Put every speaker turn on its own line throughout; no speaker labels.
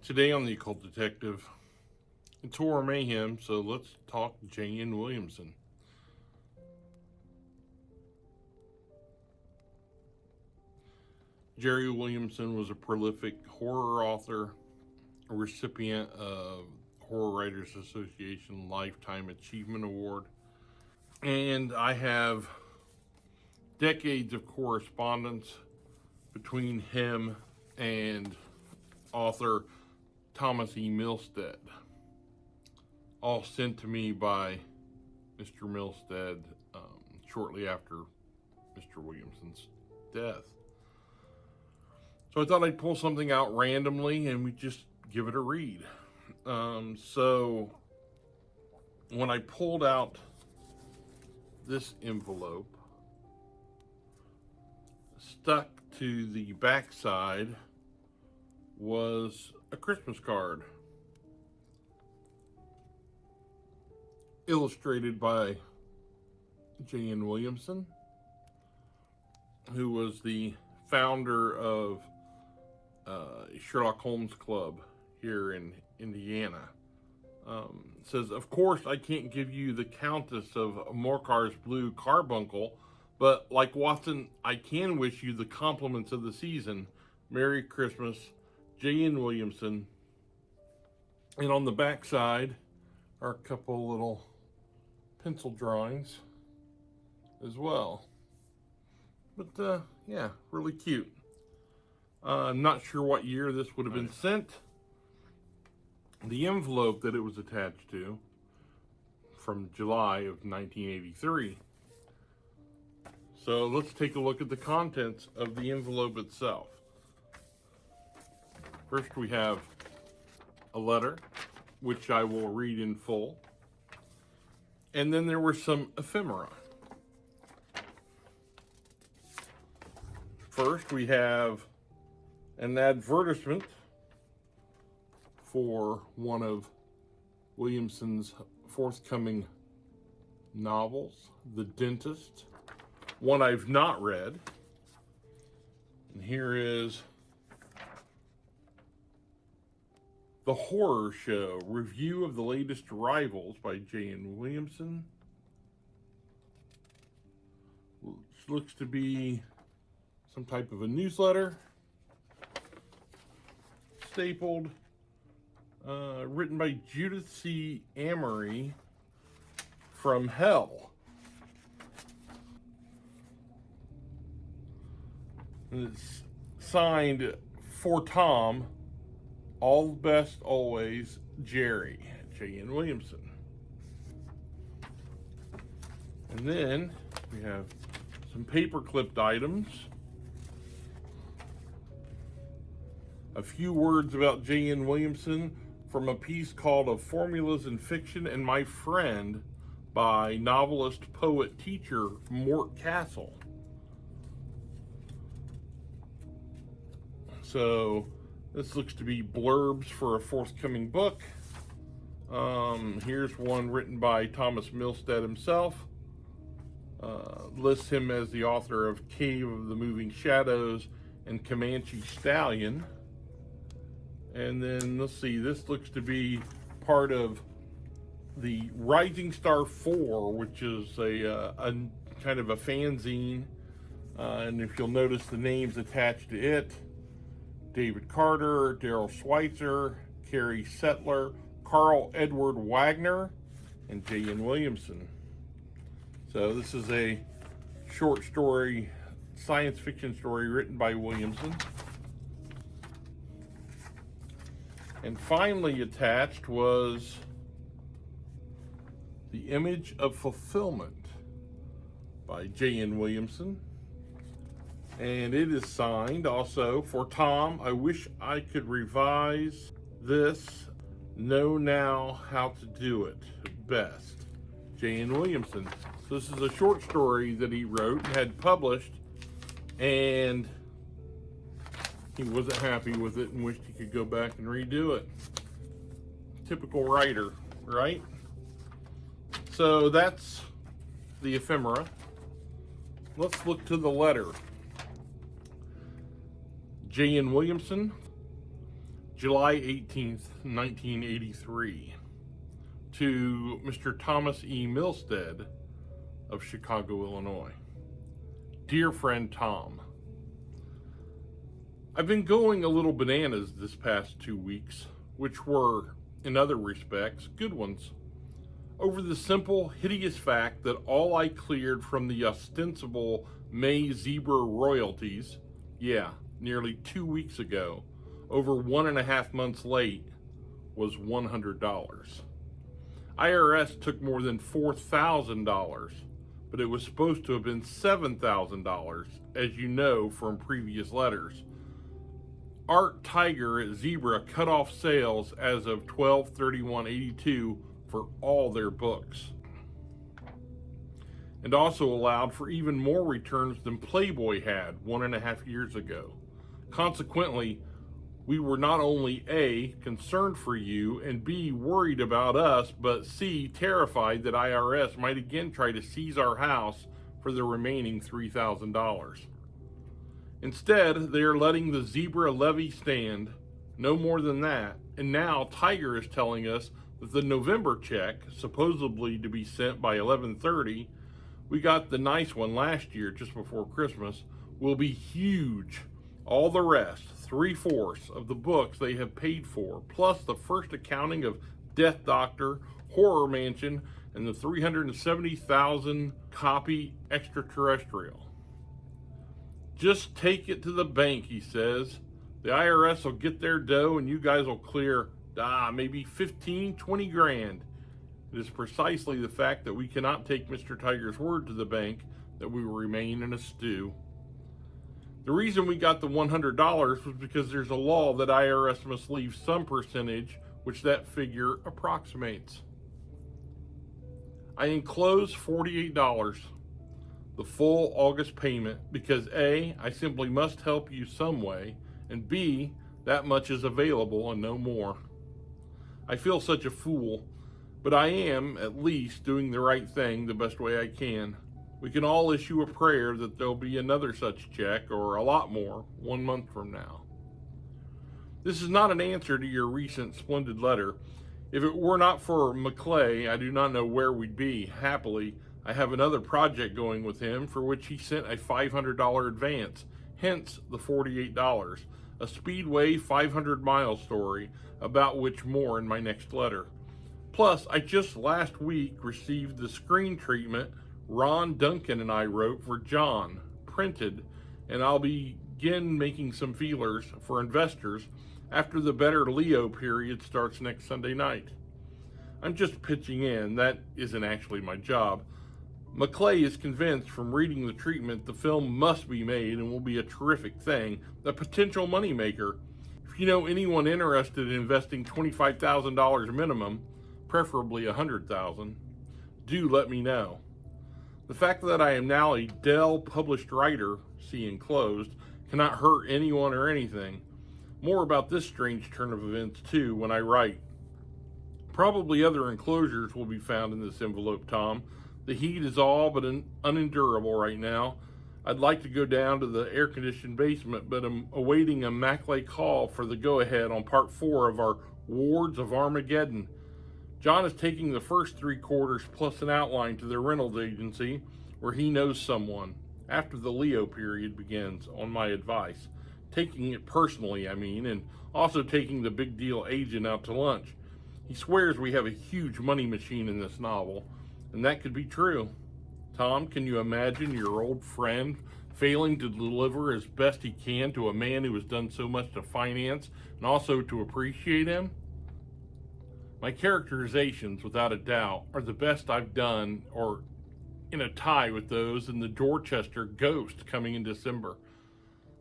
Today on The Occult Detective, it's horror mayhem, so let's talk J.N. Williamson. Jerry Williamson was a prolific horror author, a recipient of Horror Writers Association Lifetime Achievement Award, and I have decades of correspondence between him and author Thomas E. Milstead, all sent to me by Mr. Milstead shortly after Mr. Williamson's death. So I thought I'd pull something out randomly and we just give it a read. So when I pulled out this envelope, stuck to the backside was a Christmas card illustrated by J.N. Williamson, who was the founder of Sherlock Holmes Club here in Indiana. It says, "Of course, I can't give you the Countess of Morcar's blue carbuncle, but like Watson, I can wish you the compliments of the season. Merry Christmas, J.N. Williamson." And on the back side are a couple little pencil drawings as well. But yeah, really cute. I'm not sure what year this would have been sent. The envelope that it was attached to, from July of 1983. So let's take a look at the contents of the envelope itself. First we have a letter, which I will read in full. And then there were some ephemera. First we have an advertisement for one of Williamson's forthcoming novels, The Dentist, one I've not read. And here is The Horror Show, review of the latest arrivals by J.N. Williamson. Which looks to be some type of a newsletter. Stapled. Written by Judith C. Amory from Hell. And it's signed for Tom, all the best always, Jerry, J.N. Williamson. And then we have some paper clipped items. A few words about J.N. Williamson from a piece called Of Formulas in Fiction and My Friend by novelist, poet, teacher Mort Castle. So this looks to be blurbs for a forthcoming book. Here's one written by Thomas Milstead himself. Lists him as the author of Cave of the Moving Shadows and Comanche Stallion. And then let's see, this looks to be part of the Rising Star 4, which is a kind of a fanzine. And if you'll notice the names attached to it: David Carter, Daryl Schweitzer, Carrie Settler, Karl Edward Wagner, and J.N. Williamson. So this is a short story, science fiction story written by Williamson. And finally attached was The Image of Fulfillment by J.N. Williamson. And it is signed also for Tom. I wish I could revise this. Know now how to do it best. J.N. Williamson. So this is a short story that he wrote and had published, and he wasn't happy with it and wished he could go back and redo it. Typical writer, right? So that's the ephemera. Let's look to the letter. J.N. Williamson, July 18th, 1983. To Mr. Thomas E. Milstead of Chicago, Illinois. Dear friend Tom, I've been going a little bananas this past 2 weeks, which were, in other respects, good ones, over the simple, hideous fact that all I cleared from the ostensible May zebra royalties, nearly 2 weeks ago, over 1.5 months late, was $100. IRS took more than $4,000, but it was supposed to have been $7,000, as you know from previous letters. Art Tiger at Zebra cut off sales as of 12/31/82 for all their books, and also allowed for even more returns than Playboy had 1.5 years ago. Consequently, we were not only A, concerned for you, and B, worried about us, but C, terrified that IRS might again try to seize our house for the remaining $3,000. Instead, they are letting the Zebra levy stand, no more than that, and now Tiger is telling us that the November check, supposedly to be sent by 11/30, we got the nice one last year just before Christmas, will be huge. All the rest, 3/4 of the books they have paid for, plus the first accounting of Death Doctor, Horror Mansion, and the 370,000 copy extraterrestrial. Just take it to the bank, he says. The IRS will get their dough and you guys will clear, maybe 15, 20 grand. It is precisely the fact that we cannot take Mr. Tiger's word to the bank that we will remain in a stew. The reason we got the $100 was because there's a law that IRS must leave some percentage, which that figure approximates. I enclose $48, the full August payment, because A, I simply must help you some way, and B, that much is available and no more. I feel such a fool, but I am, at least, doing the right thing the best way I can. We can all issue a prayer that there'll be another such check, or a lot more, 1 month from now. This is not an answer to your recent splendid letter. If it were not for Maclay, I do not know where we'd be. Happily, I have another project going with him for which he sent a $500 advance, hence the $48, a Speedway 500-mile story, about which more in my next letter. Plus, I just last week received the screen treatment Ron Duncan and I wrote for John, printed, and I'll begin making some feelers for investors after the Better Leo period starts next Sunday night. I'm just pitching in, that isn't actually my job. Maclay is convinced from reading the treatment the film must be made and will be a terrific thing, a potential moneymaker. If you know anyone interested in investing $25,000 minimum, preferably $100,000, do let me know. The fact that I am now a Dell published writer, see enclosed, cannot hurt anyone or anything. More about this strange turn of events too when I write. Probably other enclosures will be found in this envelope, Tom. The heat is all but unendurable right now. I'd like to go down to the air-conditioned basement, but I'm awaiting a Maclay call for the go-ahead on part 4 of our Wards of Armageddon. John is taking the first 3/4 plus an outline to the Reynolds agency, where he knows someone, after the Leo period begins, on my advice. Taking it personally, and also taking the big deal agent out to lunch. He swears we have a huge money machine in this novel, and that could be true. Tom, can you imagine your old friend failing to deliver as best he can to a man who has done so much to finance and also to appreciate him? My characterizations, without a doubt, are the best I've done, or in a tie with those in the Dorchester Ghost coming in December.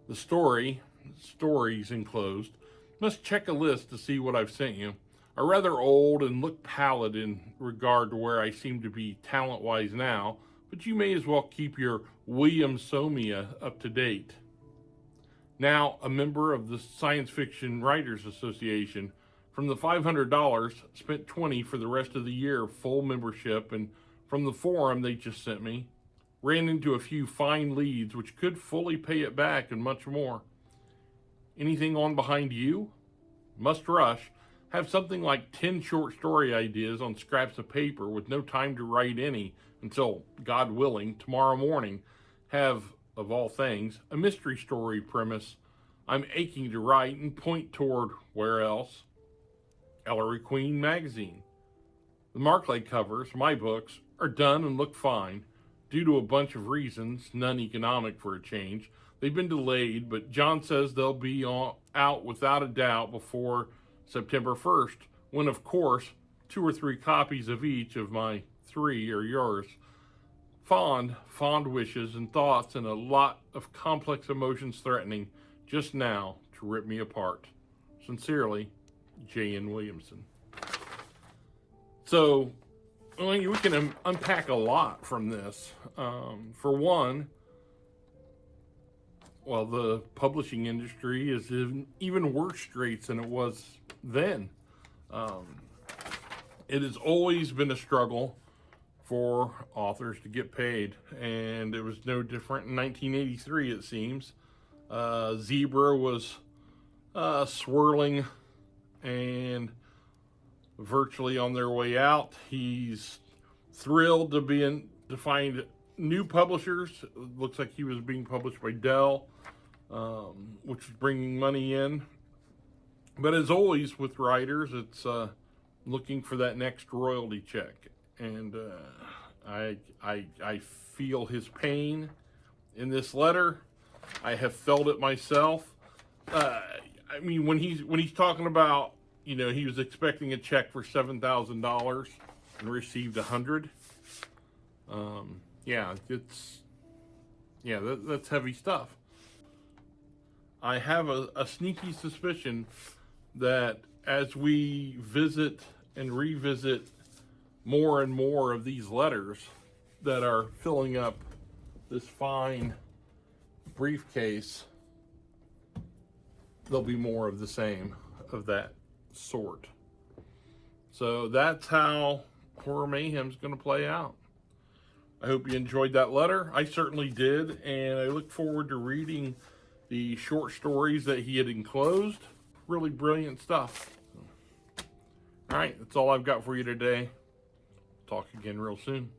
The stories enclosed, must check a list to see what I've sent you, are rather old and look pallid in regard to where I seem to be talent-wise now, but you may as well keep your Williamsomia up to date. Now a member of the Science Fiction Writers Association, from the $500, spent $20 for the rest of the year, full membership, and from the forum they just sent me, ran into a few fine leads which could fully pay it back and much more. Anything on behind you? Must rush. Have something like 10 short story ideas on scraps of paper with no time to write any until, God willing, tomorrow morning. Have, of all things, a mystery story premise I'm aching to write and point toward where else? Ellery Queen magazine. The Markley covers, my books, are done and look fine. Due to a bunch of reasons, none economic for a change, they've been delayed, but John says they'll be out without a doubt before September 1st, when, of course, 2 or 3 copies of each of my 3 are yours. Fond wishes and thoughts, and a lot of complex emotions threatening just now to rip me apart. Sincerely, J.N. Williamson. So, we can unpack a lot from this. For one, well, the publishing industry is in even worse straits than it was then. It has always been a struggle for authors to get paid, and it was no different in 1983, it seems. Zebra was swirling and virtually on their way out. He's thrilled to find new publishers. It looks like he was being published by Dell, which is bringing money in. But as always with writers, it's looking for that next royalty check. And I feel his pain in this letter. I have felt it myself. I mean, when he's talking about, he was expecting a check for $7,000 and received $100. That's heavy stuff. I have a sneaky suspicion that as we visit and revisit more and more of these letters that are filling up this fine briefcase, there'll be more of the same, of that sort. So that's how Horror Mayhem's going to play out. I hope you enjoyed that letter. I certainly did, and I look forward to reading the short stories that he had enclosed. Really brilliant stuff. All right, that's all I've got for you today. Talk again real soon.